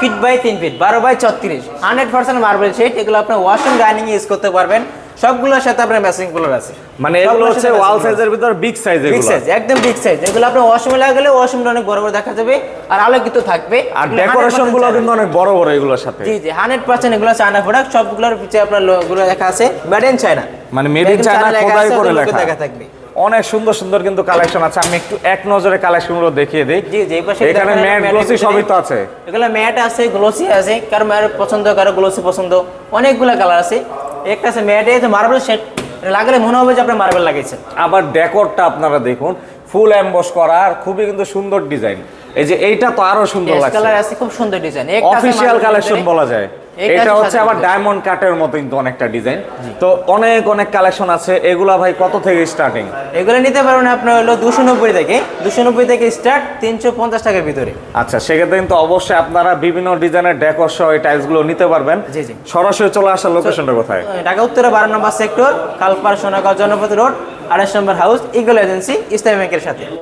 Fit by 3 feet 12 by 34 100% marble shade. এগুলো আপনি washroom dining use করতে পারবেন। সবগুলোর সাথে আপনার ম্যাচিং কুলার আছে। মানে এগুলো হচ্ছে ওয়াল সাইজের ভিতর বিগ সাইজ, বিগ সাইজ, একদম বিগ সাইজ। এগুলো আপনি ওয়াশরুমে লাগালে ওয়াশরুমটা অনেক বড় বড় দেখা যাবে আর আলোকিত থাকবে। আর ডেকোরেশন গুলো কিন্তু অনেক বড় বড় এগুলোর সাথে। জি জি 100% এগুলো চায়না প্রোডাক্ট। সবগুলোর পিছে আপনার লোগো লেখা আছে মেড ইন চায়না, মানে মেড ইন চায়না খোদাই করে লেখা থাকবে। অনেক সুন্দর সুন্দর কিন্তু কালেকশন আছে। আমি একটু এক নজরে কালেকশনগুলো দেখিয়ে দেই। জি জি, এই পাশে এখানে ম্যাট গ্লসি সবই তো আছে। এগুলো ম্যাট আছে, গ্লসি আছে, কারো ম্যাট পছন্দ কারো গ্লসি পছন্দ, অনেকগুলো কালার আছে। একটা আছে ম্যাটে আছে মার্বেল শেড, লাগলে মনে হবে যে আপনি মার্বেল লাগিয়েছেন। আবার ডেকোরটা আপনারা দেখুন ফুল এমবস করা আর খুবই কিন্তু সুন্দর ডিজাইন। এই যে এইটা তো আরো সুন্দর লাগছে, কালার আছে, খুব সুন্দর ডিজাইন, অফিশিয়াল কালেকশন বলা যায়। এটা হচ্ছে আবার ডায়মন্ড কাটের মতো কিন্তু অনেকটা ডিজাইন। তো অনেক অনেক কালেকশন আছে। এগুলা ভাই কত থেকে স্টার্টিং? এগুলো নিতে পারবেন আপনার হলো 290 থেকে স্টার্ট 350 টাকার ভিতরে। আচ্ছা, সেক্ষেত্রে কিন্তু অবশ্যই আপনারা বিভিন্ন ডিজাইনের ডেকোর সহ এই টাইলস গুলো নিতে পারবেন। জি জি। সরাসরি চলে আসার লোকেশনটা কোথায়? ঢাকা উত্তরে 12 নম্বর সেক্টর, খালপাড় সোনাগাঁও জনপথ রোড, 28 নম্বর হাউস, ইগল এজেন্সি, ইসলামী ব্যাংকের সাথে।